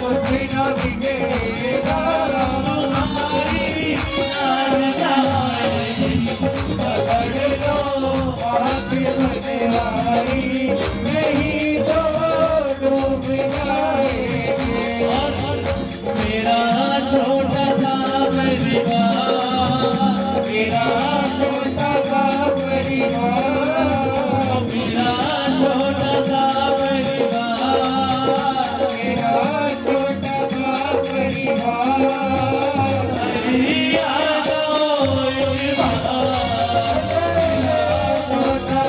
कुछ न बिगड़ेगा हमारी नाज जाएगी पकड़ लो आँख बनवारी नहीं तो डूब जाएंगे मेरा छोटा सा परिवार मेरा छोटा सा परिवार मेरा छोटा सा परिवार मेरा छोटा सा परिवार छोटा सा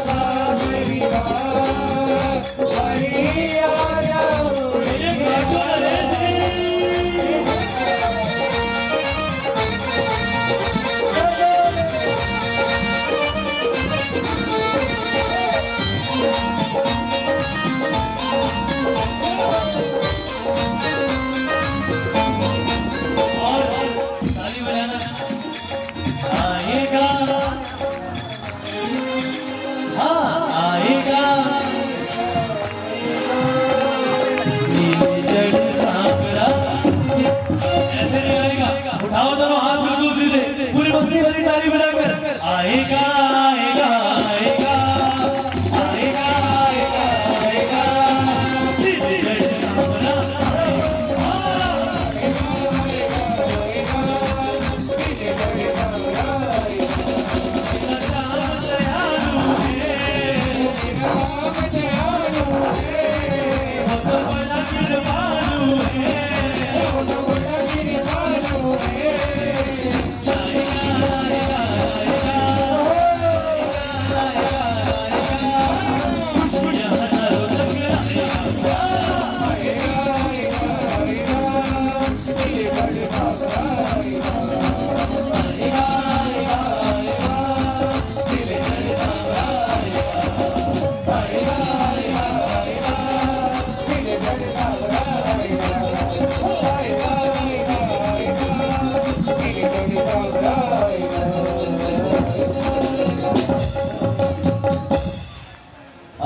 आएगा आएगा आएगा आएगा आएगा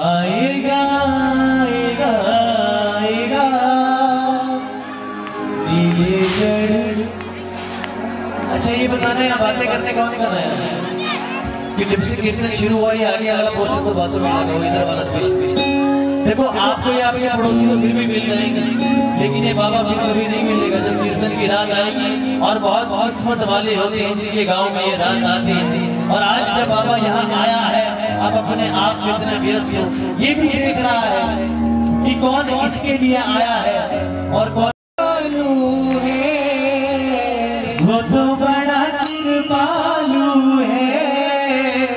आएगा आएगा आएगा नीले जड़। अच्छा ये बताना है, बातें करने कौन करना है कि जब से कीर्तन शुरू हुआ ये आगे वाला पोर्शन तो बातों में लगा इधर वाला स्पेशल। देखो आपको ये आपके पड़ोसी तो फिर भी मिल जाएंगे, लेकिन ये बाबा फिर कभी नहीं मिलेगा जब कीर्तन की रात आएगी। और बहुत किस्मत वाले होते हैं जिनके गांव में ये रात आती है। और आज जब बाबा यहाँ आया है, आप अपने आप में इतने व्यस्त हो, ये भी देख रहा है कि कौन इसके लिए आया है और कौन है। वो तो बड़ा कृपालु है,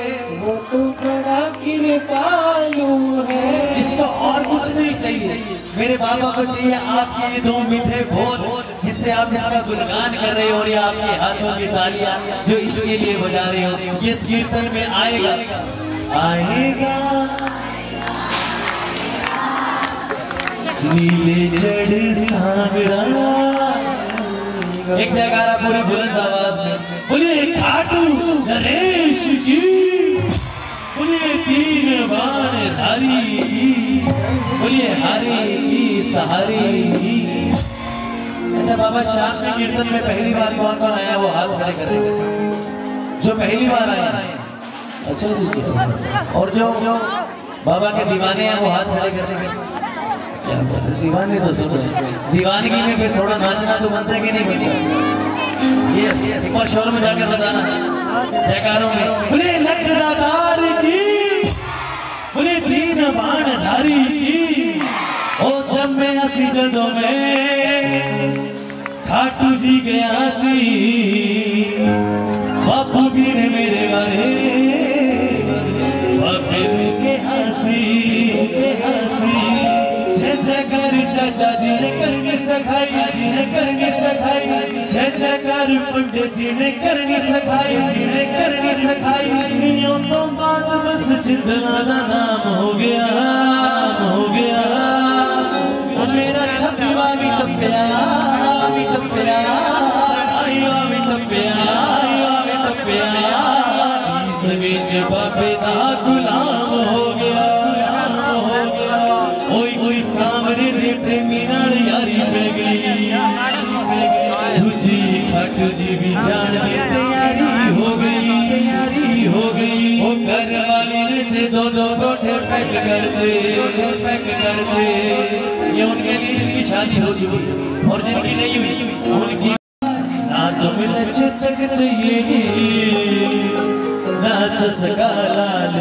वो तो बड़ा कृपालु है। इसको और कुछ नहीं चाहिए, मेरे बाबा को चाहिए आपके ये दो मीठे बोल जिससे आप इसका गुणगान कर रहे हो और ये आपके हाथों की तालियां जो इसके लिए बजा रहे हो, ये इस कीर्तन में आएगा आएगा। नीले चढ़ सांवरा, एक जयकारा पूरी बुलंद आवाज में बोलिए खाटू नरेश की, बोलिए तीन बाण धारी की, बोलिए हरी की सहारी। अच्छा बाबा शाम के कीर्तन में पहली बार कौन कौन आया वो हाथ खड़े करेगा जो पहली बार आया। अच्छा और जो बाबा के दीवाने हैं वो हाथ खड़े करेंगे। क्या दीवाने तो सुनो, दीवानगी में फिर थोड़ा नाचना तो बनता है कि नहीं बनता। ये एक बार शोर में जाकर बताना जयकारों में, बोले लखदातार की, बोले तीन बाण धारी की। ओ जब मैं हसी जदों में खाटू जी गया सी, बापू जी ने मेरे बारे बापे के हंसी के हंसी। जयकार चाचा जी ने करनी सखाई, जी ने करनी सखाई। जयकार पंडित जी ने करनी सखाई, जी ने करनी सखाई। यूं तो बाद बस जिंदला का नाम हो गया, हो गया। मेरा छपवा भी टपया, भी टपया, आया भी टपया, आया भी टपया। इस बीच बाबे दा गुलाम हो गया, हो गया। कोई कोई सामने दे प्रेमी नाल यारी पे गई, पैक कर दे, पैक कर दे। ये उनके लिए जिनकी शादी हो चुकी और जिनकी नहीं हुई उनकी ना तो मिले चक चाहिए ना चसका लाल।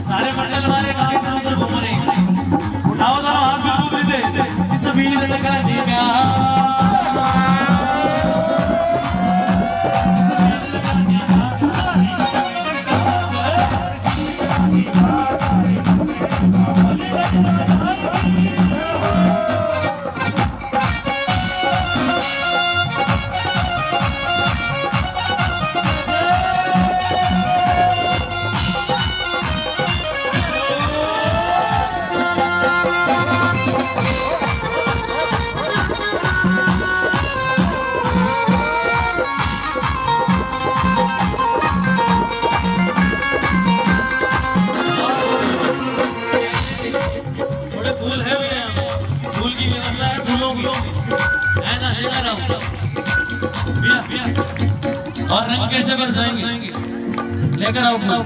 सारे मंडल वाले कहाँ इधर उधर घूम रहे हैं। उठाओ दोनों हाथ बिल्कुल सीधे, इस बीच में टक्कर देगा। और रंग कैसे बरसाएंगे? लेकर आओ फूल,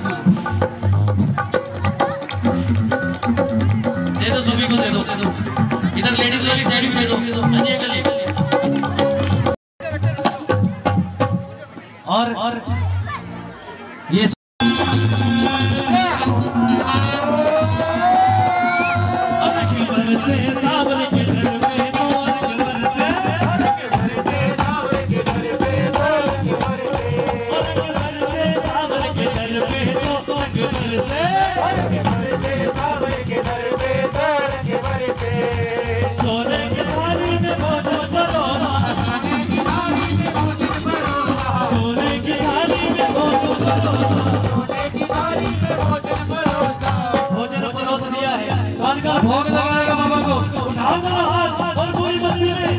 दे दो सभी को, दे दो इधर लेडीज वाली साइड में दे दो। और ये भोग लगाएगा बाबा को। उठाओ जरा हाथ और पूरी मंदिर में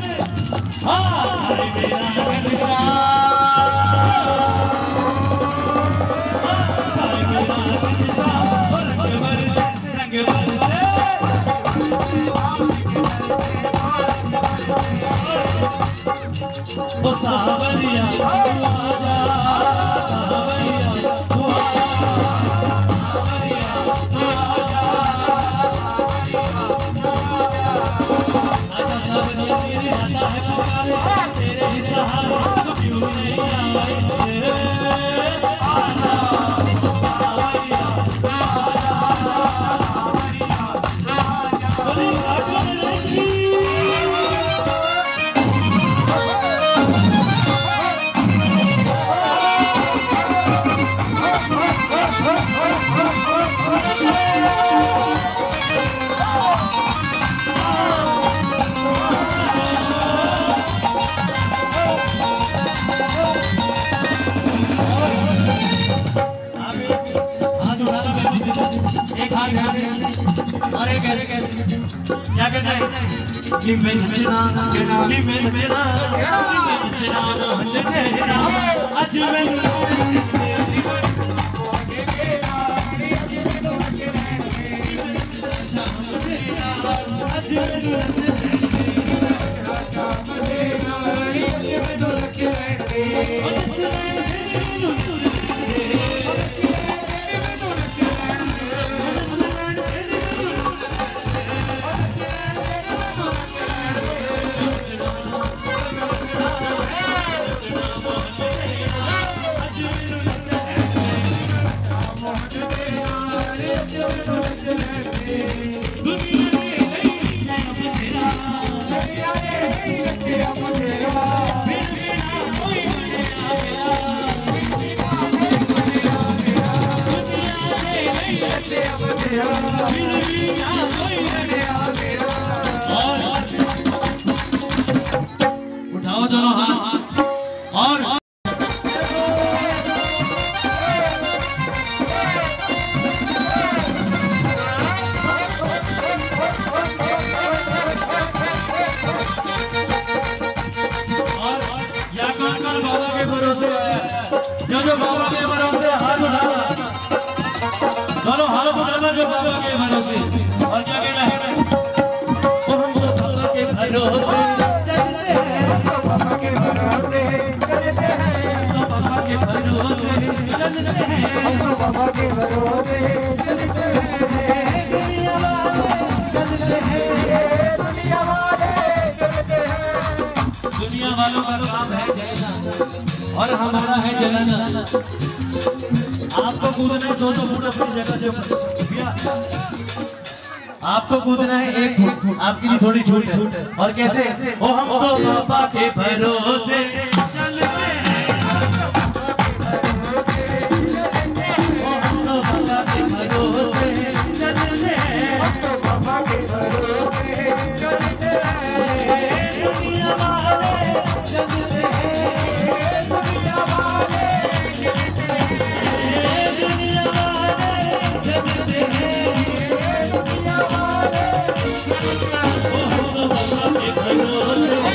निम्बे नचना निम्बे नचना आज मैनू उठाओ दोनों हाथ और बाबा के भरोसे जो बाबा के भरोसे हाथ उठाना दोनों हाथ उठाना जो बाबा के भरोसे और क्या कहना है तो हम वो बाबा के भरोसे चलते हैं तो बाबा के भरोसे चलते हैं तो बाबा के भरोसे चलते हैं तो बाबा के भरोसे चलते हैं दुनिया वाले चलते हैं दुनिया वाले चलते हैं दुनिया वालों का काम है जलना और हमारा है जलाना आपको कूदना है 2-2 फुट अपनी जगह से आपको कूदना है 1 फुट आपके लिए थोड़ी छूट है और कैसे ओ हम तो बाबा के भरोसे चलते हैं ओ हम तो बाबा के भरोसे चलते हैं तो बाबा के भरोसे चलते हैं दुनिया वाले चलते हैं दुनिया वाले दुनिया वाले चलते हैं दुनिया वाले ओ हम तो बाबा के भरोसे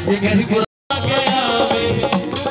ये कैसी पुराना गया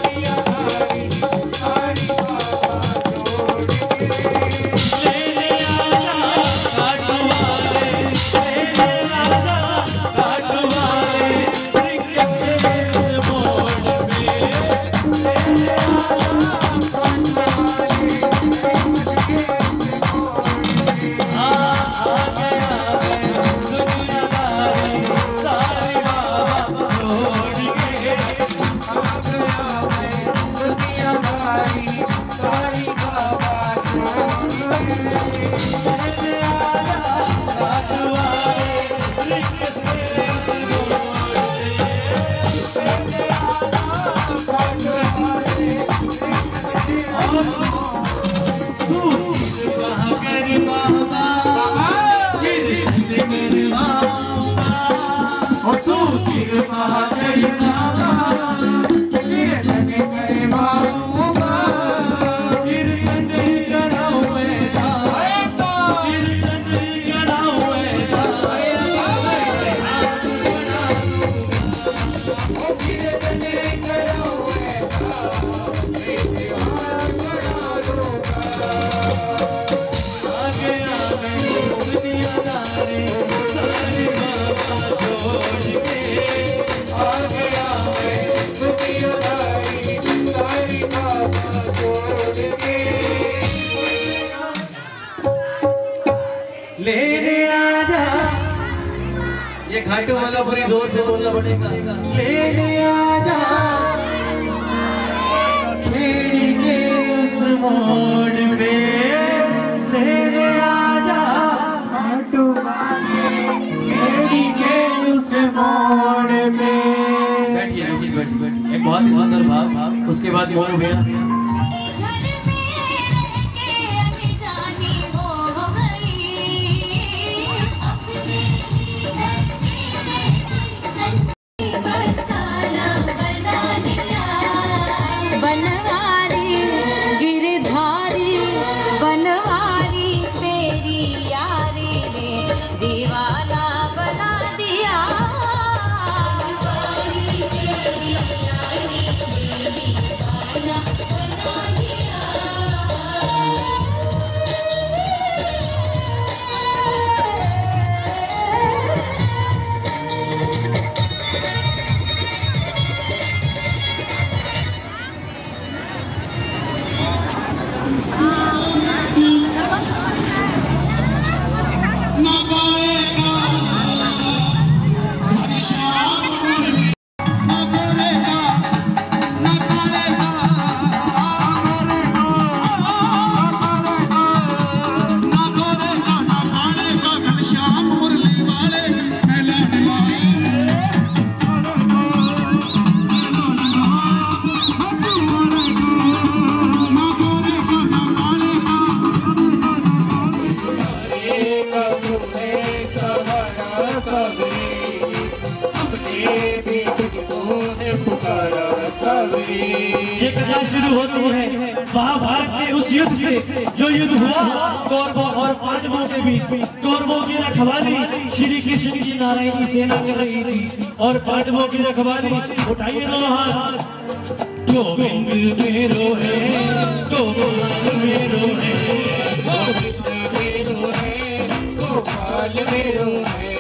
ये खाटू वाला पूरी जोर से बोलना पड़ेगा। ले ले आजा खेड़ी के उस मोड़ पे, ले ले आजा खाटू वाले खेड़ी के उस मोड़ पे। बैठिए बैठिए। एक बहुत ही सुंदर भाव, उसके बाद मोनू भैया। ये कथा शुरू होती है महाभारत के उस युद्ध से जो युद्ध हुआ कौरवों और पांडवों के बीच। कौरवों की रखवाली श्री कृष्ण की नारायणी सेना कर रही थी और पांडवों की रखवाली, उठाइए दोनों हाथ, गोविंद मेरो है, गोपाल मेरो है, गोविंद मेरो है, गोपाल मेरो है,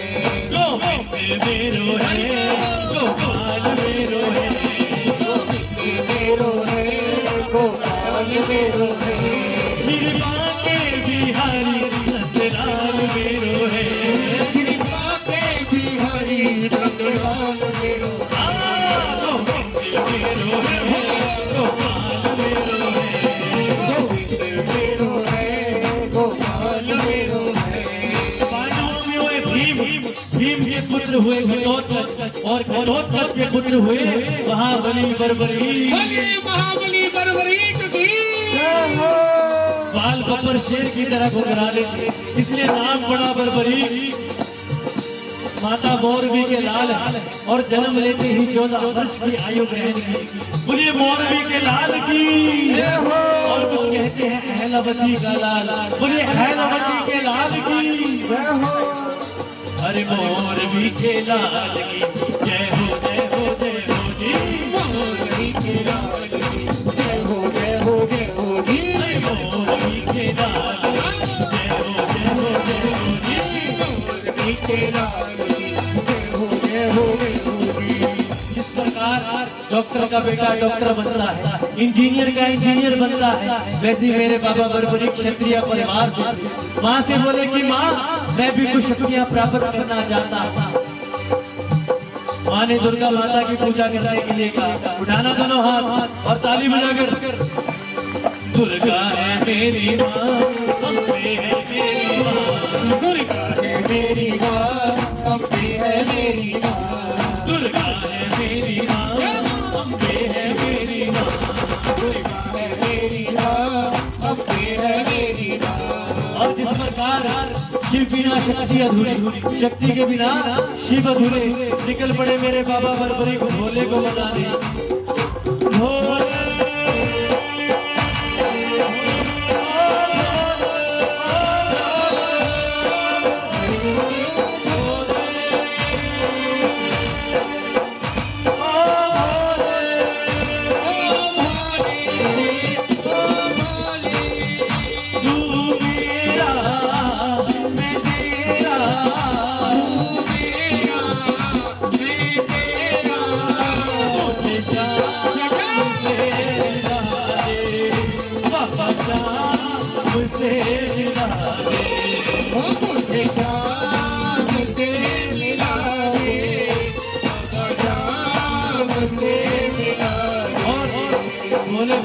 गोविंद मेरो है, गोपाल मेरो है, गोपाल मेरो है, श्री बांके बिहारी नंदलाल मेरो है, श्री बांके बिहारी नंदलाल मेरो है, गोविंद मेरो है, गोपाल मेरो है, गोविंद मेरो है, गोपाल मेरो है। पांडवों में हुए भीम के पुत्र हुए घटोत्कच और घटोत्कच के पुत्र हुए महाबली बर्बरी। बाल बब्बर शेर की तरह घुघरा लेते, इसलिए नाम पड़ा बर्बरी। माता मोरबी के लाल और जन्म लेते ही 14 वर्ष की आयु ग्रहण की। बोलिए मोरबी के लाल की। और कुछ कहते हैं अहलावती का लाल, बोलिए अहलावती के लाल की। अरे मोरबी के लाल की जय हो जय हो जय हो जी, मोरबी के लाल की जय हो जय हो जय हो जी, मोरबी के लाल की जय हो जय हो जय हो जी, मोरबी के लाल की जय हो जय हो जय हो जी। जिस प्रकार डॉक्टर का बेटा डॉक्टर बनता है, इंजीनियर का इंजीनियर बनता है, वैसे मेरे बाबा बर्बरी क्षत्रिय परिवार से माँ से बोले कि माँ मैं भी कुछ शक्तियाँ प्राप्त करना चाहता हूँ। माँ ने दुर्गा माता की पूजा करने के लिए कहा। उठाना दोनों हाथ और ताली बजाकर। दुर्गा है मेरी माँ, अम्बे है मेरी माँ, दुर्गा है मेरी माँ, अम्बे है मेरी माँ, दुर्गा है मेरी माँ, अम्बे है मेरी माँ, दुर्गा है मेरी माँ, अम्बे है मेरी माँ। और जिस प्रकार शिव बिना शक्ति अधूरी, शक्ति के बिना शिव अधूरे, निकल पड़े मेरे बाबा बर्बरी को भोले को मनाने।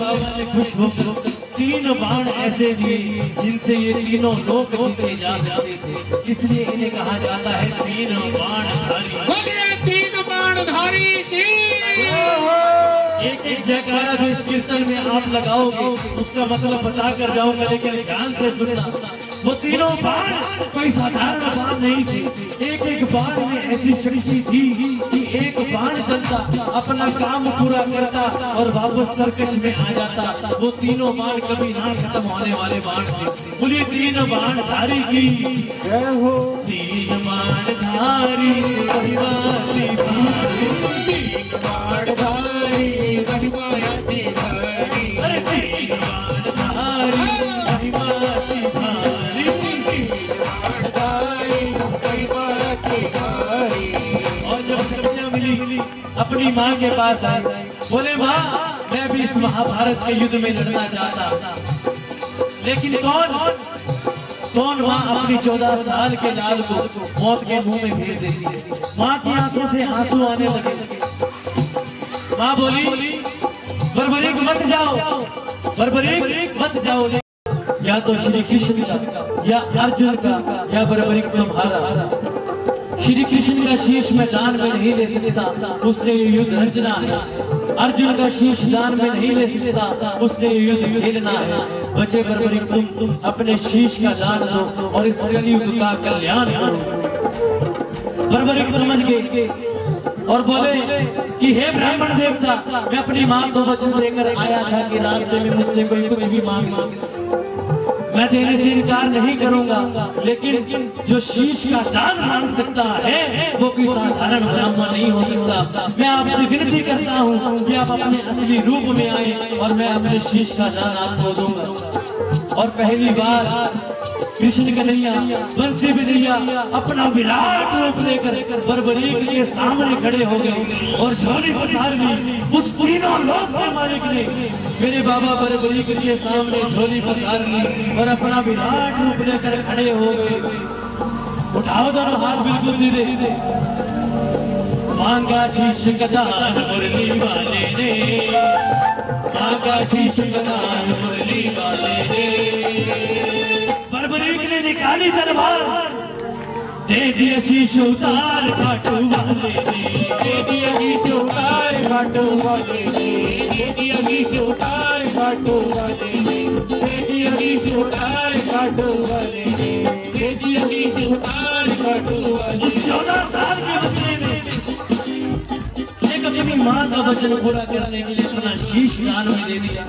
बाबा ने खुश होकर 3 बाण ऐसे दिए जिनसे ये तीनों लोग जीते जा सकते थे, इसलिए इन्हें कहा जाता है 3 बाणधारी। बोलिए 3 बाणधारी की एक जयकारा जो इस कीर्तन में आप लगाओगे उसका मतलब बता कर जाऊंगा, लेकिन ध्यान से सुनना। वो तीनों बाण कोई साधारण बाण नहीं थे, एक बाण में ऐसी शक्ति थी कि एक बाण चलता अपना काम पूरा करता और वापस तरकश में आ जाता। वो तीनों बाण कभी ना खत्म होने वाले बाण थे। बोलिए 3 बाणधारी की जय हो। 3 बाणधारी महिमाती भारी, 3 बाणधारी महिमाती भारी, अरे 3 बाणधारी महिमाती भारी, 3 बाणधारी महिमाती भारी। और जब कन्या मिली अपनी माँ के पास आई, बोले माँ मैं भी इस महाभारत के युद्ध में लड़ना चाहता, लेकिन कौन माँ अपनी 14 साल के लाल को मौत के मुंह में भेज देती। माँ की आंखों से आंसू आने लगे। माँ बोली बर्बरीक मत जाओ, बर्बरीक मत जाओ, या तो श्री कृष्ण का या अर्जुन का या बर्बरीक तुम्हारा। श्री कृष्ण का शीश मैं दान में नहीं ले सकता, उसने ये युद्ध रचना है। अर्जुन का शीश दान में नहीं ले सकता, उसने ये युद्ध खेलना है। बचे बर्बरीक तुम अपने शीश का दान दो और इस कलयुग का कल्याण करो। बर्बरीक समझ गए और बोले कि हे ब्राह्मण देवता, मैं अपनी माँ को वचन देकर आया था कि रास्ते में मुझसे कोई कुछ भी मांग ले मैं देने से इनकार नहीं करूंगा, लेकिन जो शीश का दान मांग सकता है वो कोई साधारण ब्राह्मण नहीं हो सकता। मैं आपसे विनती करता हूँ कि आप अपने असली रूप में आए और मैं अपने शीश का दान आपको दूंगा। और पहली बार कृष्ण कन्हैया बंसी बिजैया अपना विराट रूप लेकर बर्बरीक के सामने खड़े हो गए और झोली पसार ली। उस तीनों लोक के मालिक ने मेरे बाबा बर्बरीक के सामने झोली पसार ली और अपना विराट रूप लेकर खड़े हो गए। उठाओ दोनों हाथ बिल्कुल सीधे। मांगा शीश कदान मुरली वाले ने, मांगा शीश कदान मुरली वाले ने। बर्बरीक ने निकाली तलवार, दे दिया शीश उतार खाटू वाले ने, दे दिया शीश उतार खाटू वाले ने, दे दिया शीश उतार खाटू वाले ने, दे दिया शीश उतार खाटू वाले ने, दे दिया शीश उतार खाटू वाले। उस 14 साल के बच्चे ने एक अपनी माँ का वचन पूरा करने के लिए अपना शीश दान में दे दिया।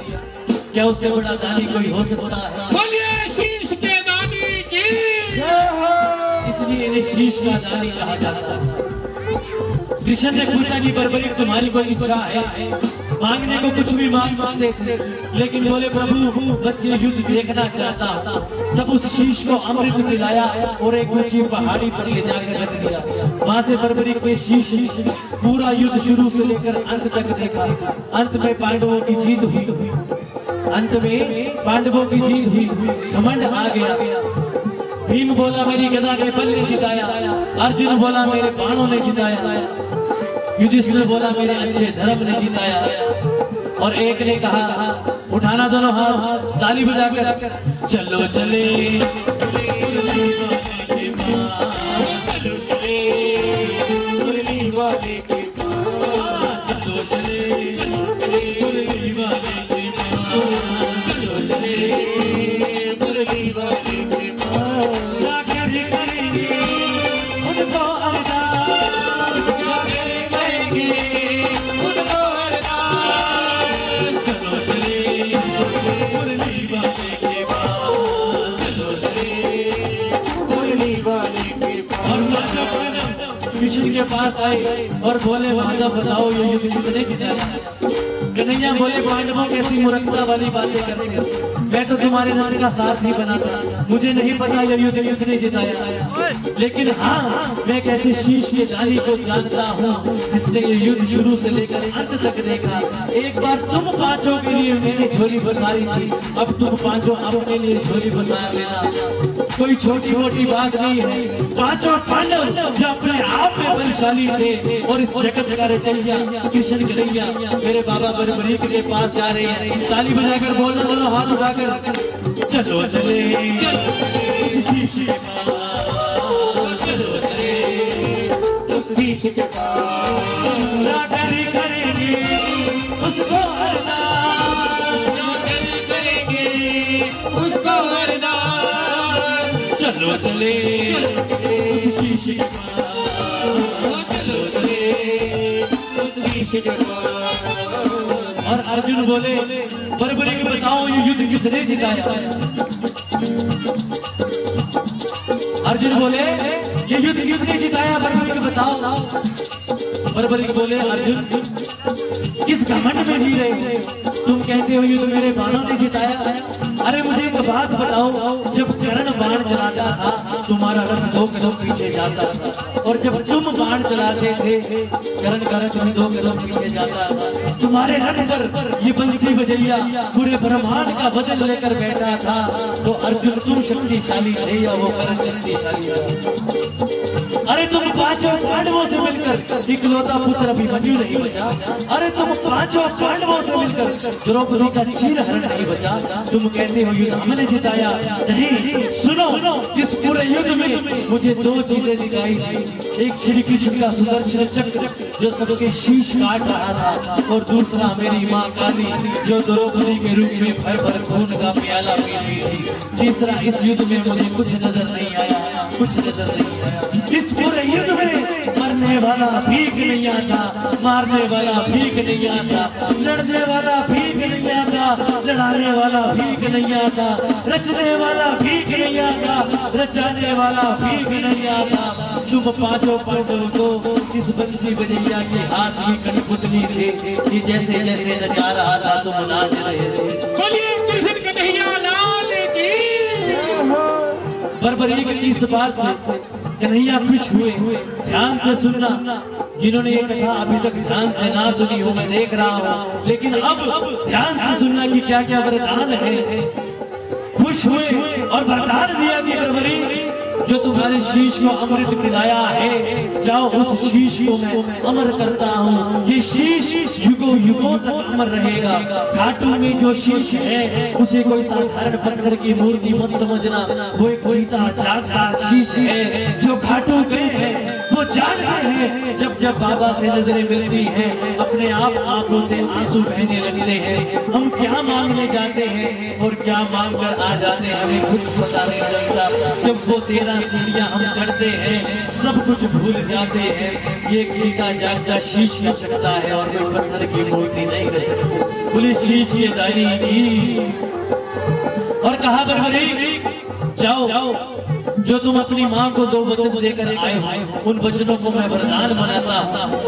क्या उससे बड़ा दानी कोई हो सकता है? बोलिए शीश के दानी की जय हो। इसलिए इन्हें शीश का दानी कहा जाता है। कृष्ण ने पूछा कि बर्बरीक तुम्हारी कोई इच्छा है? मांगने को कुछ भी मांग सकते थे, लेकिन बोले प्रभु बस ये युद्ध देखना चाहता हूँ। तब उस शीश को अमृत पिलाया और एक ऊंची पहाड़ी पर ले जाकर रख दिया। वहां से बर्बरीक ने शीश पूरा युद्ध शुरू से लेकर अंत तक देखा। अंत में पांडवों की जीत हुई, अंत में पांडवों की जीत हुई। घमंड आ गया। भीम बोला मेरी गदा के बल ने जिताया, अर्जुन बोला मेरे बाणों ने जिताया, युधिष्ठिर बोला मेरे अच्छे धर्म ने जिताया, और एक ने कहा उठाना दोनों हाथ ताली बजाकर चलो चले चलो चले मुरली वाले के पास, चलो चले मुरली वाले के पास, चलो चले मुरली वाले के पास। जाकर करेंगे उनको अरदास, जाकर करेंगे उनको अरदास। चलो चले मुरली वाले के पास, चलो चले मुरली वाले के और पास। माधव कृष्ण के पास आए और बोले माधव बताओ ये युद्ध किसने जिताया? कन्हैया बोले पांडवों कैसी मूर्खता वाली बातें करते हो, मैं तो तुम्हारे रथ का सारथी बना था, मुझे नहीं पता ये युद्ध किसने जिताया। लेकिन हाँ मैं एक ऐसे शीश के दानी को जानता हूँ जिसने ये युद्ध शुरू से लेकर अंत तक देखा। एक बार तुम पांचों के लिए मैंने झोली बसारी थी, अब तुम पांचों अपने लिए झोली बसा लेना। कोई छोटी मोटी बात नहीं है। पांचों पांडव जो अपने आप में शक्तिशाली थे और इस जगत का रचैया कृष्ण कन्हैया मेरे बाबा बरबरीक के पास जा रहे हैं। ताली बजाकर बोलना, दोनों हाथ उठाकर चलो चले इस शीशे के पास, चलो चले उस शीशे के पास, जाकर करेंगे उसको अरदास, करेंगे उसको वरदान। चलो चले उस शीशे के पास, चलो चले उस शीशे के पास। और अर्जुन बोले बरबरीक बताओ ये युद्ध किसने जिताया? अर्जुन बोले ये युद्ध किसने जिताया? बरबरीक बताओ। बरबरीक बोले अर्जुन किस घमंड में जी रहे तुम कहते हो युद्ध मेरे बाणों ने जिताया? अरे मुझे एक बात बताओ, जब कर्ण बाण चलाता था तुम्हारा रथ 2 कदम पीछे जाता था, और जब तुम बाण चलाते थे कर्ण का रथ 2 कदम पीछे जाता था। तुम्हारे रथ पर ये बंसी बजैया पूरे ब्रह्मांड का वजन लेकर बैठा था। तो अर्जुन तुम शक्तिशाली थे या वो कर्ण शक्तिशाली था? अरे तुम पांचों पांडवों से मिलकर इकलौता पुत्र अभिमन्यु नहीं बचा। अरे तुम पांचों पांडवों से मिलकर द्रौपदी का चीरहरण नहीं बचा। तुम कहते हो युद्ध हमने जिताया। नहीं, सुनो, इस पूरे युद्ध में मुझे 2 चीजें दिखाई दी। एक श्री कृष्ण का सुदर्शन चक्र जो सबके शीश काट रहा था, और दूसरा मेरी माँ काली जो द्रौपदी के रूप में भर भर खून का प्याला पी रही थी। तीसरा इस युद्ध में मुझे कुछ नजर नहीं आया, कुछ नजर नहीं आया। इस पूरे युद्ध में मरने वाला भीख नहीं आता, मारने वाला भीख नहीं आता, लड़ने वाला भीख नहीं आता, लड़ाने वाला भीख नहीं आता, रचने वाला भीख नहीं आता, रचाने वाला भीख नहीं आता। तुम पांचों पांडवों को इस बंसी बजैया के हाथ की कठपुतली थे कि जैसे जैसे नचा रहा था तुम नाच रहे थे। बोलिए कृष्ण कन्हैया लाल की। बरबरीक की इस बात से कन्हैया खुश हुए। ध्यान से सुनना, जिन्होंने ये कथा अभी तक ध्यान से ना सुनी हो मैं देख रहा हूँ, लेकिन अब ध्यान से सुनना कि क्या क्या वरदान है। खुश हुए और वरदान दिया कि बरबरीक जो तुम्हारे शीश को अमृत पिलाया है, जाओ उस शीश को मैं अमर करता हूँ। ये शीश युगों युगों तक अमर रहेगा। घाटू में जो शीश है उसे कोई साधारण पत्थर की मूर्ति मत समझना, वो एक जीता जागता शीश है। जो घाटू गए हैं वो जानते हैं जब जब बाबा से नजरें मिलती हैं अपने आप आंखों से आंसू बहने लगते हैं। हम क्या मांगने जाते हैं और क्या मांग कर आ जाते हैं हमें खुद पता नहीं चलता। जब वो 13 सीढ़ियां हम चढ़ते हैं सब कुछ भूल जाते हैं। ये जीता जागता शीश कर सकता है और कोई पत्थर की मूर्ति नहीं कर सकती। बोले शीश ये जानी की। और कहा बरबरीक जाओ, जो तुम अपनी माँ को 2 वचन देकर आए हो उन वचनों को मैं वरदान बनाता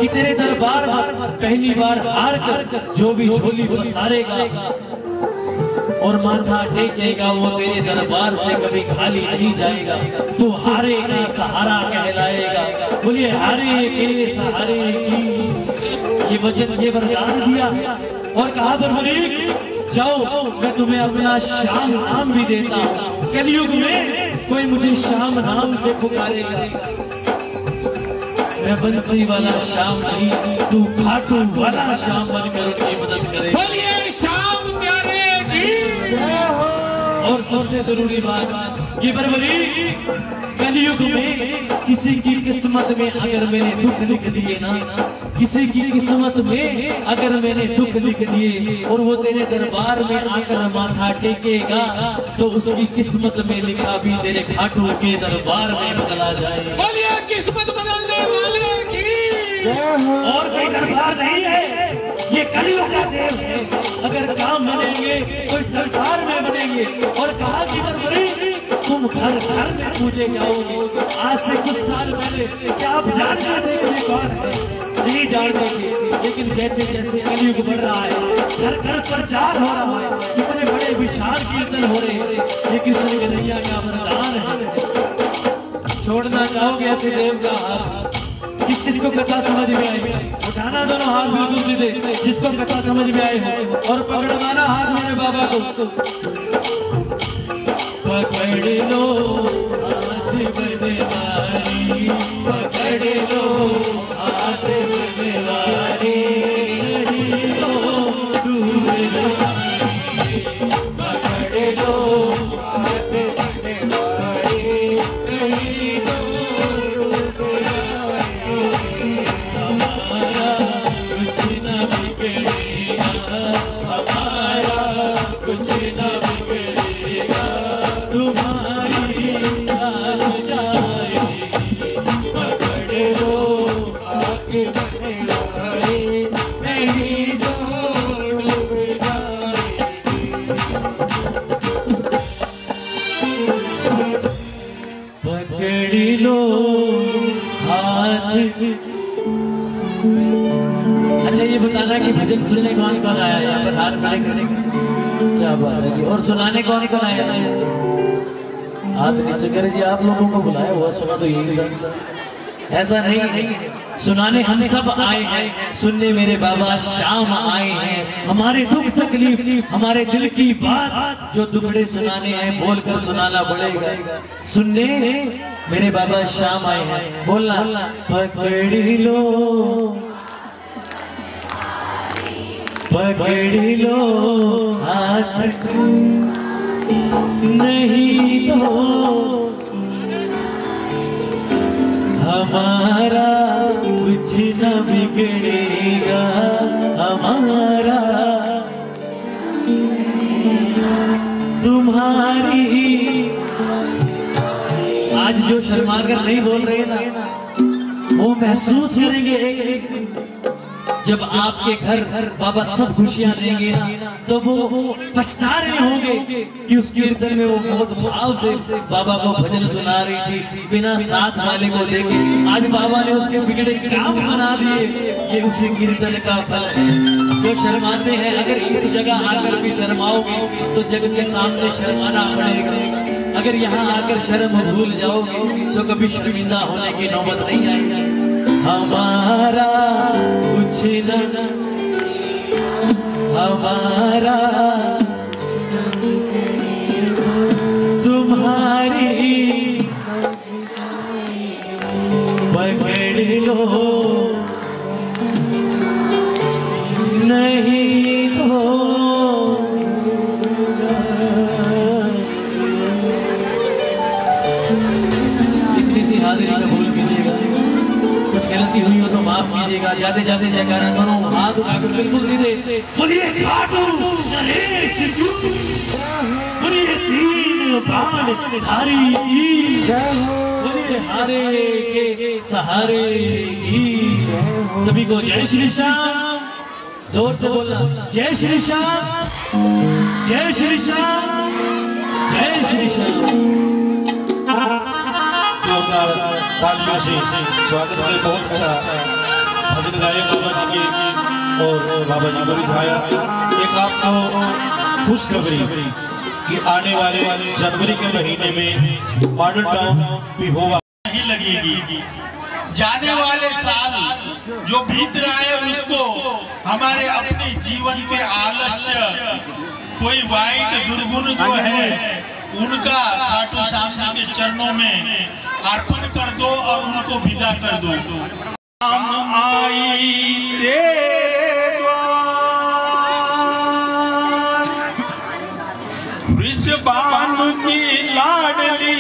कि तेरे दरबार में पहली बार हार कर जो भी झोली पसारेगा और माथा टेकेगा वो तेरे दरबार से कभी खाली नहीं जाएगा। तू हारे का सहारा कहलाएगा। बोलिए हारे के सहारे की। ये वचन, ये वरदान दिया और कहा बरबरीक जाओ मैं तुम्हें अपना श्याम नाम भी देता हूँ। कलयुग में कोई मुझे श्याम नाम से पुकारेगा। मैं बंसी वाला श्याम नहीं, तू घाटू वाला श्याम बनकर उनकी मदद करे। बोलिए श्याम प्यारे की। और सबसे जरूरी बात ये बरबरीक कलयुग में किसी की किस्मत में अगर मैंने दुख लिख दिए ना, किसी की किस्मत में अगर मैंने दुख लिख दिए और वो तेरे दरबार में आकर माथा टेकेगा तो उसकी किस्मत में लिखा भी तेरे घाटों के दरबार में बदला जाए। बोलिए किस्मत बदलने वाले की। और कोई दरबार नहीं है, ये कलयुग का देव है। अगर काम बनेंगे तो इस दरबार में बनेंगे। और कहा कि बरबरीक तुम घर घर में पूजे जाओगे। आज से कुछ साल पहले क्या आप जानते थे कि ये कौन है? नहीं जानते थे, लेकिन जैसे जैसे कलयुग बढ़ रहा है घर घर प्रचार हो रहा है, इतने बड़े विशाल कीर्तन हो रहे हैं। ये कृष्ण कन्हैया का वरदान है। छोड़ना चाहोगे ऐसे देव का हाथ? किस किस को कथा समझ में आई? उठाना दोनों हाथ बिल्कुल सीधे जिसको कथा समझ में आए हो और पकड़वाना हाथ मेरे बाबा को। पकड़ लो हाथ बनवारी, पकड़ लो के बनवाए नहीं जोड़ पकड़ी लो हाथ। अच्छा ये बताना कि भजन सुनने कौन कौन आया यहाँ पर, हाथ खड़े करने के? क्या बात है जी। और सुनाने कौन कौन आया? हाथ नीचे करे जी। आप लोगों को बुलाया हुआ सुना तो यही था, ऐसा नहीं। सुनाने हम सब आए हैं, सुनने मेरे बाबा शाम आए हैं। हमारे दुख तकलीफ, हमारे दिल की बात जो दुखड़े सुनाने हैं, बोलकर सुनाना पड़ेगा। सुनने मेरे बाबा शाम आए हैं, बोलना पकड़ी लो, पकड़ी लो हाथ, नहीं तो हमारा कुछ न बिगड़ेगा, हमारा तुम्हारी। आज जो शर्मा कर नहीं बोल रहे ना, वो महसूस करेंगे एक दिन जब आपके घर बाबा सब खुशियां देंगे ना, तो वो पछता रहे होंगे कि उस कीर्तन में वो बहुत भाव से बाबा को भजन सुना रही थी, बिना साथ वाले को देखे। आज बाबा ने उसके बिगड़े काम बना दिए, ये उसी कीर्तन का फल है। जो शर्माते हैं, अगर इस जगह आकर भी शर्माओगे तो जग के सामने शर्माना पड़ेगा। अगर यहाँ आकर शर्म भूल जाओगे तो कभी शर्मिंदा होने की नौबत नहीं आएगी। हमारा कुछ न, हमारा तुम्हारी, पकड़ लो नहीं तो। इतनी सी हाजिरी का भूल कीजिएगा, कुछ गलती हुई हो तो माफ कीजिएगा। जाते जाते जयकारा करो, हाथ उठाकर बिल्कुल सीधे बोलिए खाटू नरेश की, बोलिए तीन बाण धारी की, बोलिए हारे के सहारे की। सभी को जय श्री श्याम, जोर से बोलना जय श्री श्याम, जय श्री श्याम, जय श्री श्याम। तालियों से स्वागत है। बहुत अच्छा भजन गाए बाबा जी के और बाबा जी को रिझाया। एक आपको खुशखबरी कि आने वाले जनवरी के महीने में मॉडल टाउन भी होगा नहीं लगेगी। जाने वाले साल जो बीत रहा है उसको हमारे अपने जीवन के आलस्य, कोई वाइट दुर्गुण जो है उनका खाटू श्याम जी के चरणों में अर्पण कर दो और उनको विदा कर दो। हम आई तेरे द्वार, वृषभान की लाडली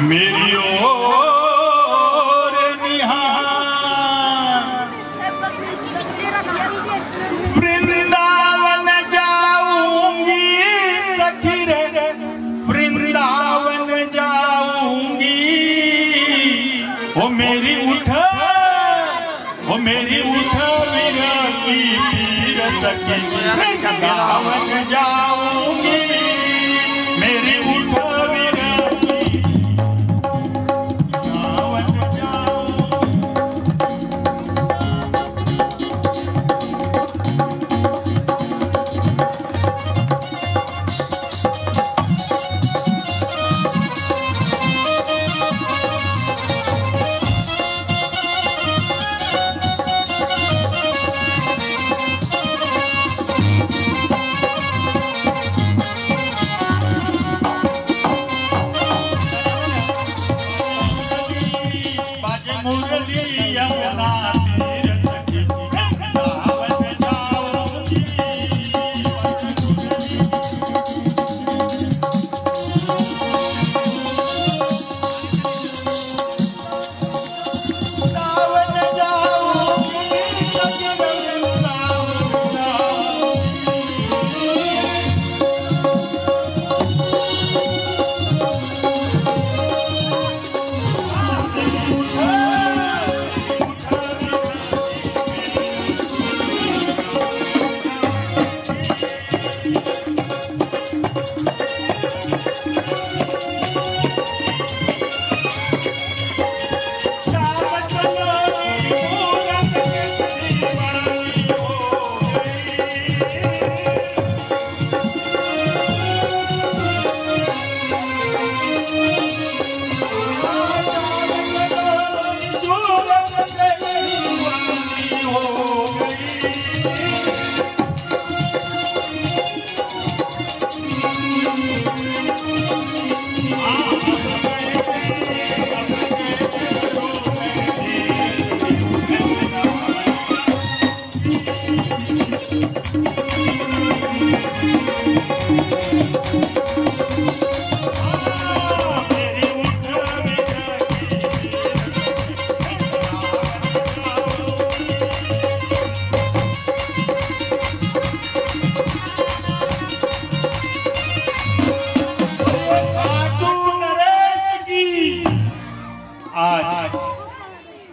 मेरी ओर निहार, वृंदावन जाऊंगी सखी रे, वृंदावन जाऊंगी। ओ मेरी उठ विरती पीर सखी, वृंदावन जाऊंगी। मेरी उठ विरती वृंदावन जाऊंगी।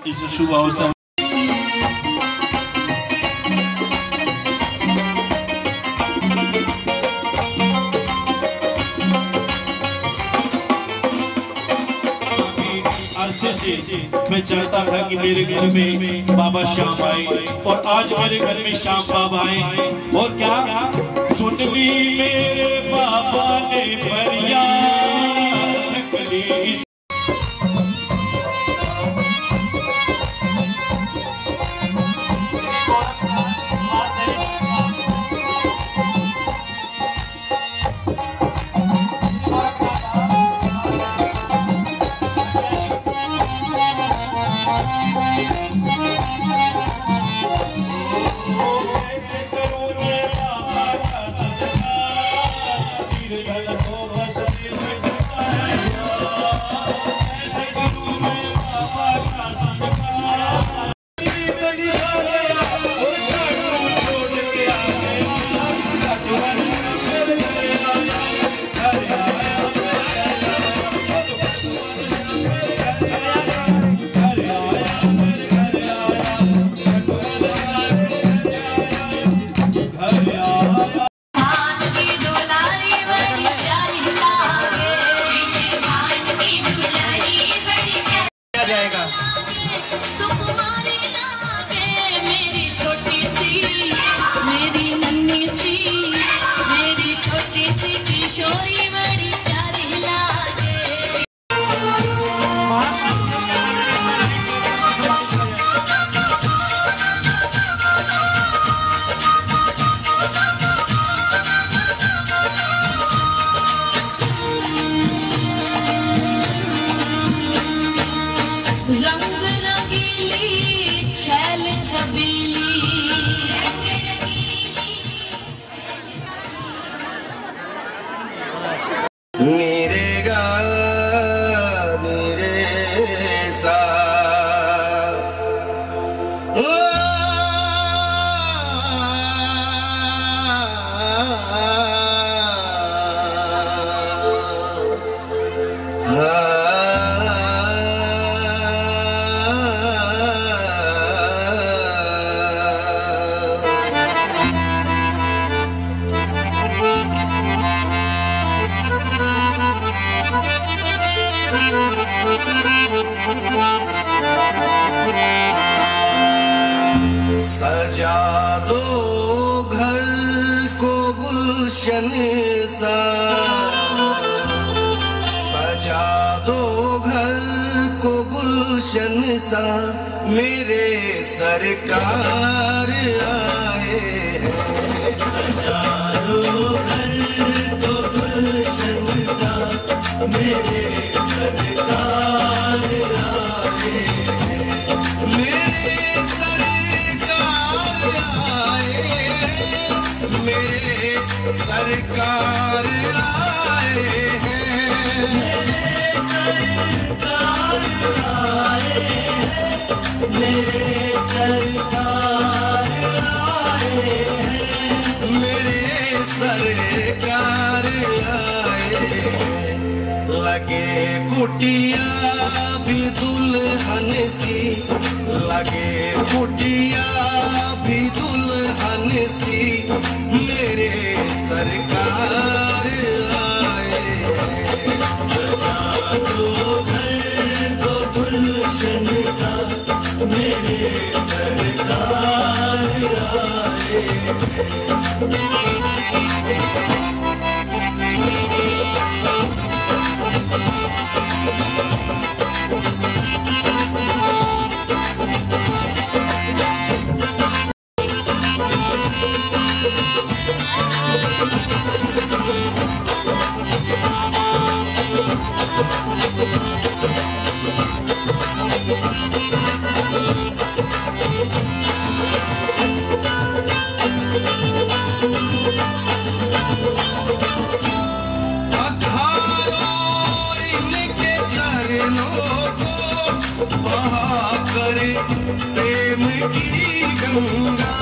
इस शुभ अवसर मैं चाहता था कि मेरे घर में बाबा श्याम आए और आज मेरे घर में श्याम बाबा आए। और क्या सुन ली मेरे बाबा ने परिया नकली सजा दो घर को गुलशन सा, सजा दो घर को गुलशन सा, मेरे सरकार आए हैं। सजा दो घर को गुलशन सा, मेरे सरकार आए हैं। मेरे सरकार आए, मेरे सरकार आए हैं। मेरे सरकार आए हैं, मेरे सरकार आए हैं। मेरे सरकार आए हैं। लगे कुटिया भी दुल्हन सी, लगे कुटिया भी दुल्हन सी, मेरे सरकार आए हैं। सजा दो घर को गुलशन सा, मेरे सरकार आए हैं। प्रेम की गंगा,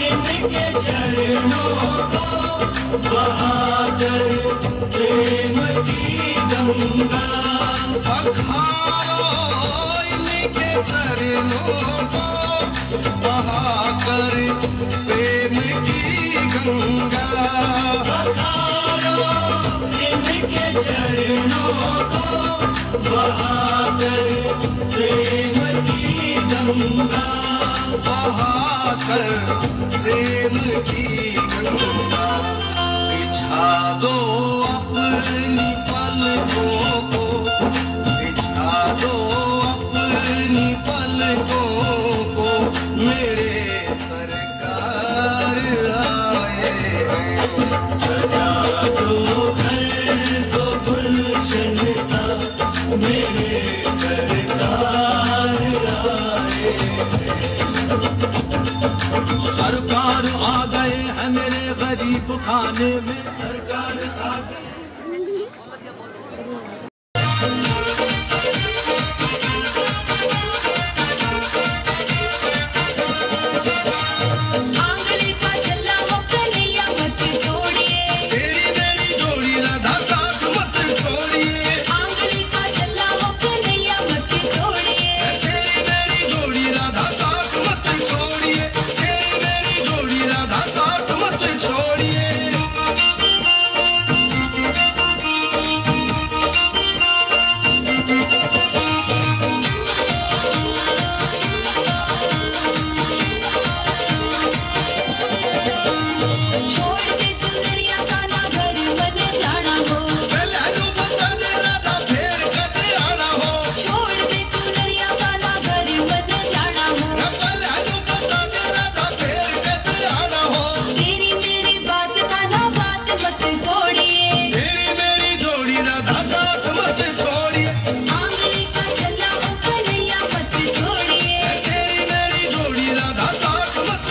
इनके चरणों को बहाकर प्रेम की गंगा। गंगा पखारो इनके चरणों को बहाकर प्रेम की गंगा पखारो इनके चरणों को बहाकर प्रेम की गंगा बहाकर प्रेम की गंगा बिछा दो अपनी पलकों को बिछा दो अपनी पलकों को मेरे सरकार आए हैं सजा दो घर को गुलशन सा मेरे सरकार आए सरकार आ गए हैं मेरे गरीब खाने में सरकार आ गए आंगली का चल्ला हो कन्हैया मत तोड़िए तेरी मेरी जोड़ी राधा साथ मत छोड़िए आंगली का चल्ला हो कन्हैया मत तोड़िए तेरी मेरी जोड़ी राधा साथ मत छोड़िए तेरी मेरी जोड़ी राधा साथ मत छोड़िए छोड़ दे चुनरिया का ना घर मन जाना हो पहले नु बता दे राधा फेर कदे आना हो छोड़ दे चुनरिया का ना घर मन जाना हो पहले नु बता दे राधा फेर कदे आना हो तेरी मेरी बात का ना बात मत तोड़िए तेरी मेरी जोड़ी राधा साथ मत छोड़िए आंगली का चल्ला हो कन्हैया मत तोड़िए तेरी मेरी जोड़ी राधा साथ मत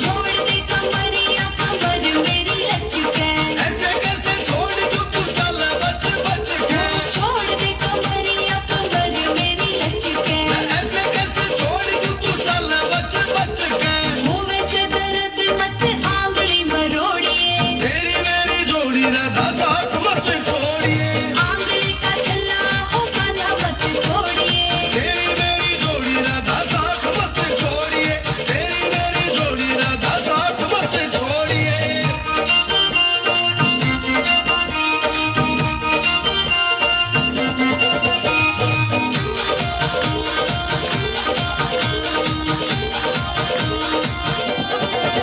छोड़ दे कमरिया कमर मेरी लचके ऐसे कैसे छोड़ दूं तू चल बच बच के छोड़ दे कमरिया कमर मेरी लचके ऐसे कैसे छोड़ दूं तू चल बच बच के मुँह से दर्द मत आंगली मरोड़िए तेरी मेरी जोड़ी राधा साथ मत छोड़िए आंगली का चल्ला हो काना मत तोड़िए तेरी मेरी जोड़ी राधा साथ मत छोड़िए तेरी मेरी जोड़ी राधा साथ मत छोड़िए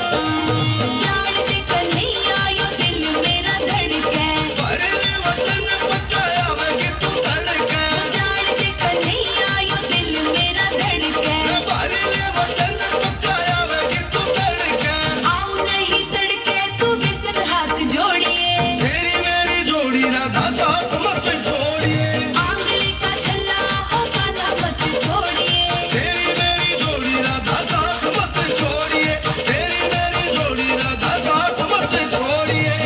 जान दे कन्हैया यो दिल मेरा धड़के भरले वचन पकाया वे तू धड़के जान दे कन्हैया यो दिल मेरा धड़के भरले वचन पकाया वे तू धड़के आऊं नहीं तड़के तू बिसन हाथ जोड़िए तेरी मेरी जोड़ी राधा साथ मत छोड़िए आंगली का चल्ला हो काना मत तोड़िए तेरी मेरी जोड़ी राधा साथ मत छोड़िए तेरी मेरी जोड़ी राधा साथ मत छोड़िए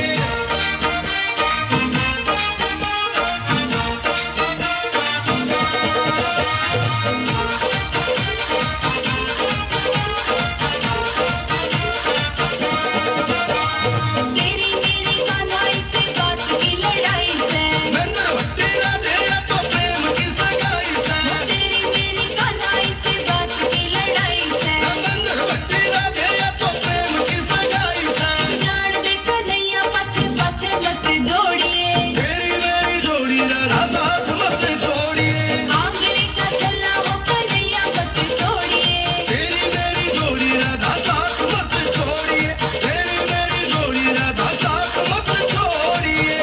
तेरी मेरी कान्हाई से बात की लड़ाई से नंदर भट्टी राधे तो प्रेम की सगाई से तेरी मेरी कान्हाई से बात की लड़ाई से नंदर भट्टी राधे तो प्रेम की सगाई से जान दे कन्हैया पछे पछे मत दौड़िए तेरी मेरी जोड़ी राधा साथ मत छोड़िए आंगली का चल्ला हो कन्हैया मत तोड़िए तेरी मेरी जोड़ी राधा साथ मत छोड़िए तेरी मेरी जोड़ी राधा साथ मत छोड़िए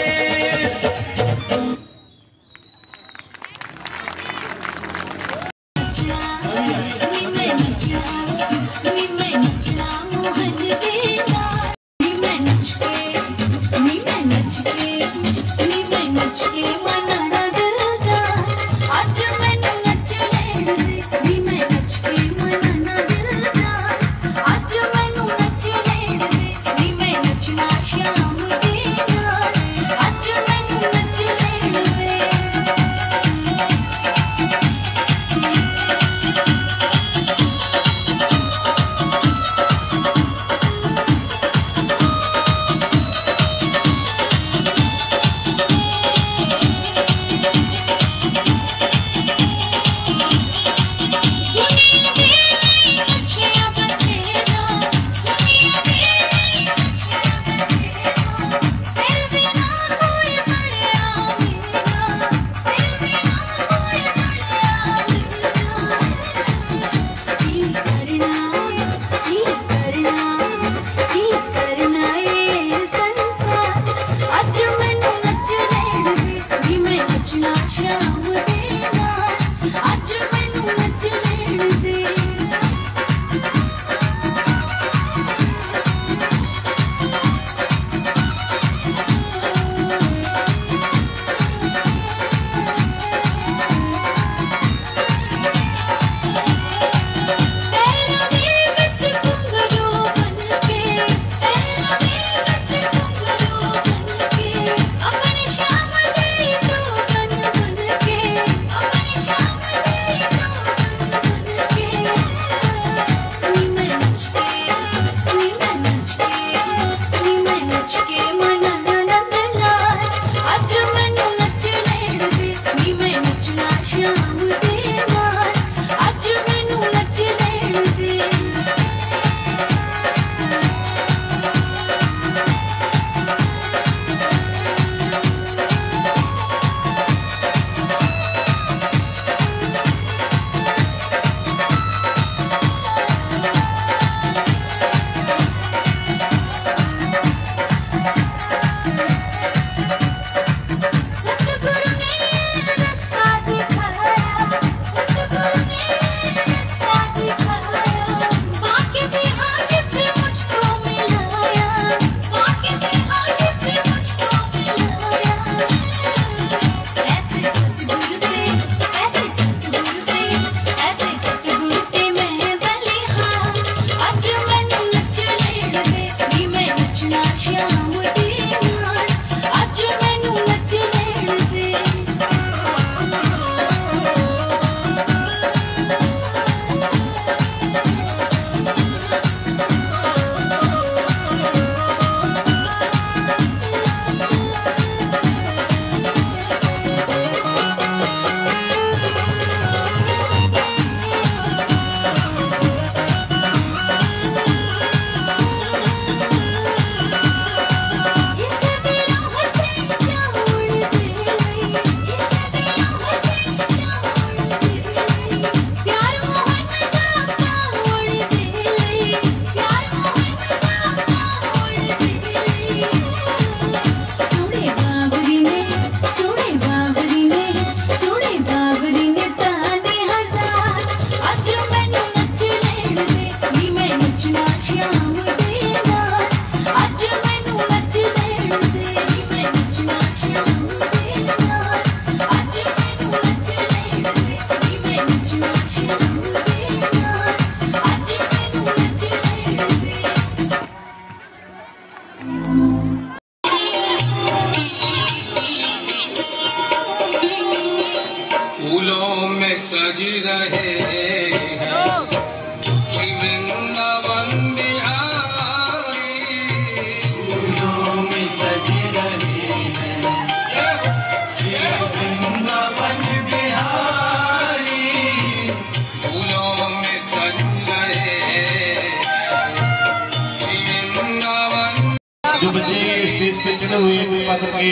कृपा करके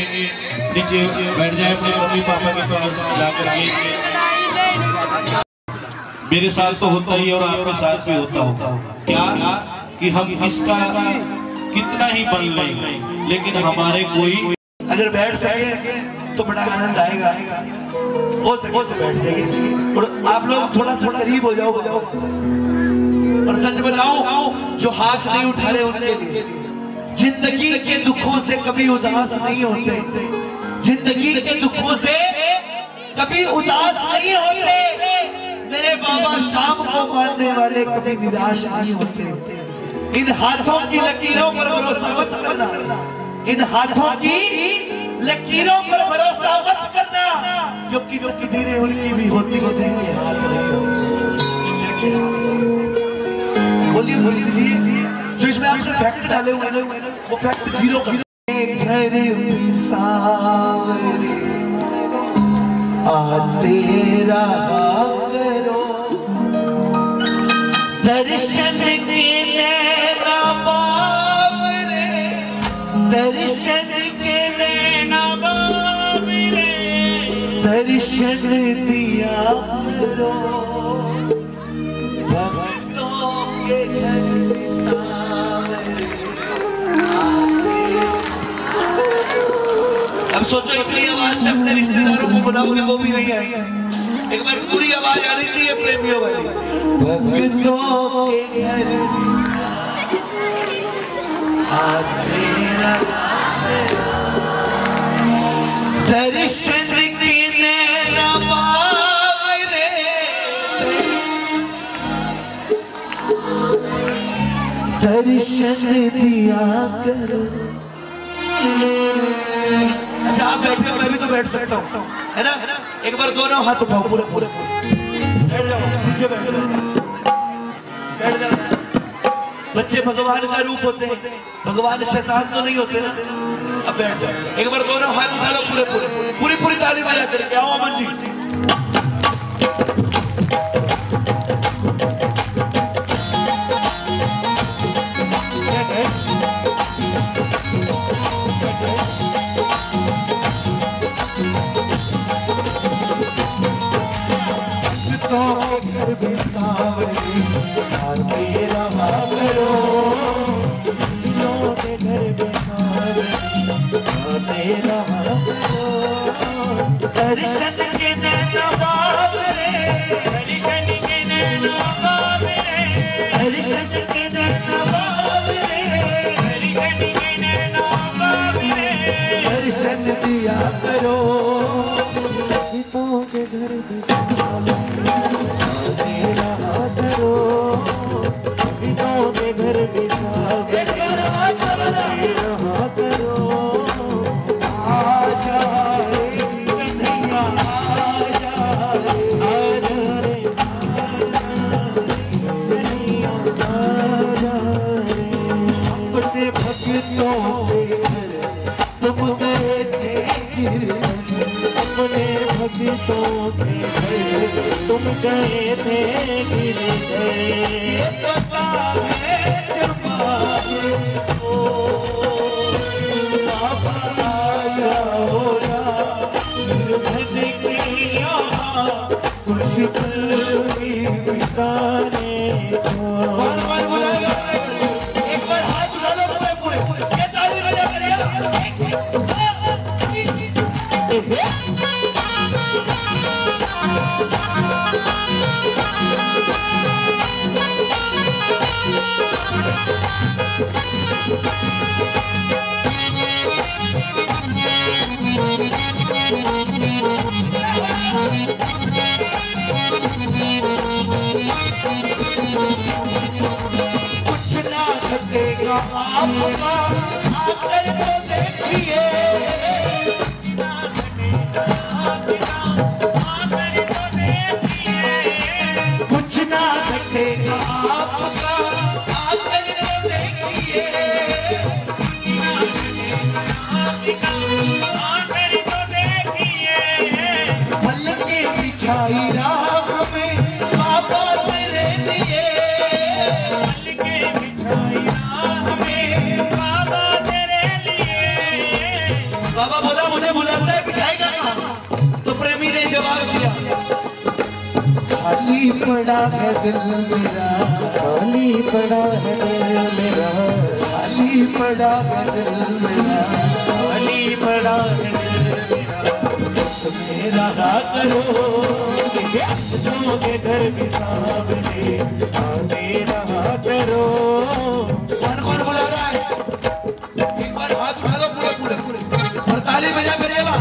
नीचे बैठ जाए अपने मम्मी पापा के पास जाकर के। मेरे साथ तो होता ही और आपके साथ भी होता होगा क्या कि हम किसका कितना ही बन लें, लेकिन हमारे कोई अगर बैठ सके तो बड़ा आनंद आएगा। हो सके बैठ जाइए और आप लोग थोड़ा सा करीब हो जाओ। और सच बताओ, जो हाथ नहीं उठा रहे उनके लिए, जिंदगी के दुखों से कभी उदास नहीं होते, जिंदगी के दुखों से कभी उदास नहीं होते। मेरे बाबा शाम को मानने वाले कभी निराश नहीं होते। इन हाथों की लकीरों पर भरोसा मत करना, इन हाथों की लकीरों पर भरोसा मत करना, क्योंकि तकदीरें उनकी भी होती है जिनके हाथ नहीं होते। बोलिए बोलिए जी, जो इसमें आपने फैक्ट डाले हुए हैं वो फैक्ट जीरो कर। घर सावरे तेरा करो, दर्शन के नैना बावरे, दर्शन के नैना बावरे, दर्शन दिया करो, भक्तों के घर सावरे। अब सोचो इतनी आवाज से अपने रिश्तेदारों को बुलाओगे वो भी नहीं आएंगे। एक बार पूरी आवाज आनी चाहिए प्रेमियों वाली। भक्तों के घर तेरा दर्शन की नैना बावरे, दर्शन दिया करो। अच्छा आप बैठे हो, मैं भी तो बैठ सकता हूँ, है ना? एक बार दोनों हाथ उठाओ, पूरे पूरे बैठ जाओ, पीछे बैठ जाओ, बैठ जाओ। बच्चे भगवान का रूप होते हैं, भगवान शैतान तो नहीं होते ना। अब बैठ जाओ, एक बार दोनों हाथ उठा लो, पूरे पूरे पूरी पूरी ताली बजा करके आओ अमन जी। दर्शन के नैना बावरे, दर्शन के नैना बावरे, दर्शन के नैना बावरे, दर्शन के नैना बावरे, दर्शन दिया करो। पिताओं के घर तेरा करो, पिताओं के घर करो, आजा तुम गए थे अपने भक्तों के घर, तुम गए थे कुछ बिताने कुछ ना घटेगा आपका, आकर तो देखिए, कुछ ना घटेगा आपका, आकर तो देखिए, पल के बिछाई राह में बाबा तेरे लिए, पल के बिछाई राह में बाबा तेरे लिए, पड़ा है दिल मेरा, खाली पड़ा है दिल मेरा, खाली पड़ा है दिल मेरा, खाली पड़ा है दिल मेरा। रहा करो जो के घर भी सामने आते रहा करो। कौन बुला रहा है? एक बार हाथ उठा लो पूरे पूरे और ताली बजा करिएगा।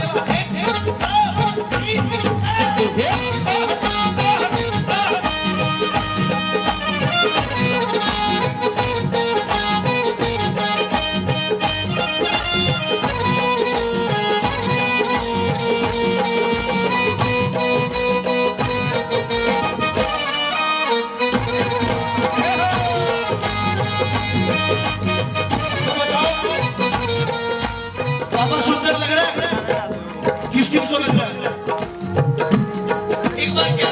सुंदर लग रहा है? किस किस को लग रहा है? एक बार क्या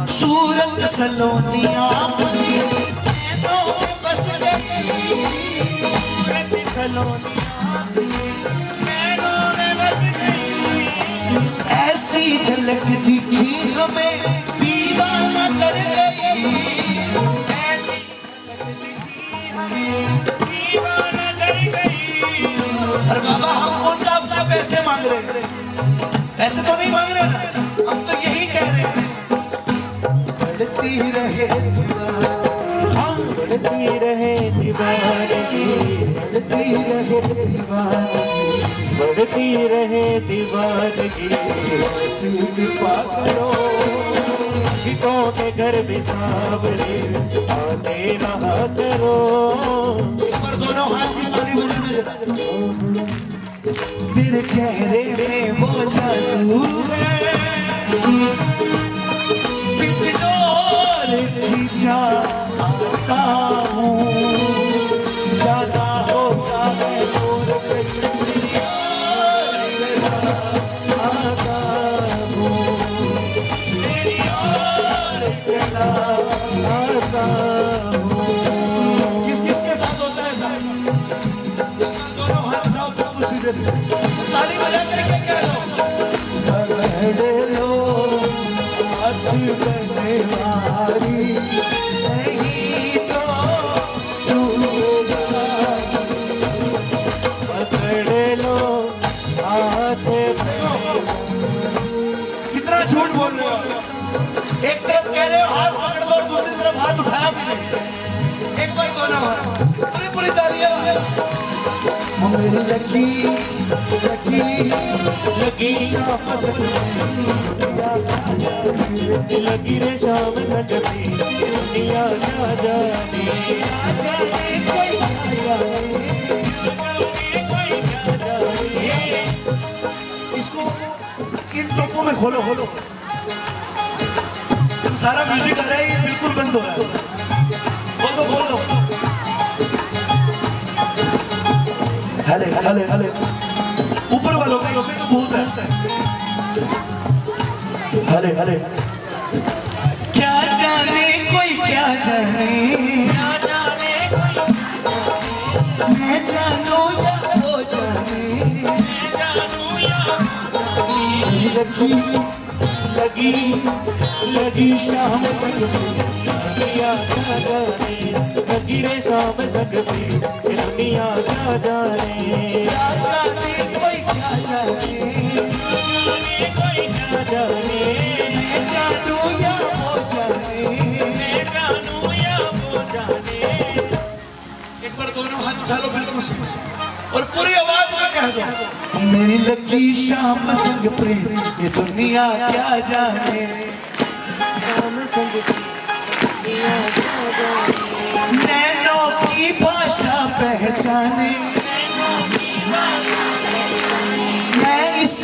सूरत सलोनिया बस गई, सूरत सलोनिया बस गई, ऐसी झलक दिखी हमें दीवाना कर गई, दीवाना कर गई। अरे बाबा हम कौन सा आपसे पैसे मांग रहे हैं? पैसे तो नहीं मांग रहे ना, हम तो यही कह रहे हैं बढ़ती रहे दीवाना, बढ़ती रहे दीवानगी, बढ़ती रहे दीवाना, बढ़ती रहे दीवानगी। कृपा करो गीतों के घर भी सावरे आते रहा करो। एक बार दोनों हाथ की ताली बजाने जरा। तेरे चेहरे में वो जादू है, पिछोर खींचा आता हूँ, जाना होता है दूर आता हूँ, तेरी ओर चला आता हूँ। किस किस के साथ होता है साहब? दोनों हाथ उठाओ बिल्कुल सीधे से, ताली बजा करके कह दो पकड़ लो हाथ करने वाली, नहीं तो टूटेगा। पकड़ लो हाथ कितना झूठ बोल रहे हो? एक तरफ कह रहे हो हाथ पकड़ दो और दूसरी तरफ हाथ उठाया भी नहीं। एक बार दोनों हाथ पूरी पूरी तालियां। मेरी लगी लगी लगी शाम लगी रे शाम सकती दुनिया क्या जाने, कोई इसको किन टोपों में खोलो खोलो, तुम सारा म्यूजिक आ रहा है, ये बिल्कुल बंद हो रहा है। खोल दो खोल दो। हले हले हले ऊपर वालों पे भूत है। हले हले क्या जाने कोई क्या जाने, मैं जानू या वो जाने, लगी लगी लगी शाम सकती दुनिया क्या जाने, लगी रे शाम सकती दुनिया क्या जाने, क्या जाने कोई क्या जाने, कोई क्या जाने, मैं जानू या वो जाने, मैं जानू या वो जाने। एक बार दोनों हाथ उठा लो बिल्कुल और पूरी आवाज में कह दो मेरी लगी शाम संग प्रेम ये दुनिया क्या जाने, शाम संगती दुनिया क्या जाने, नैनों की भाषा पहचाने, मैं इस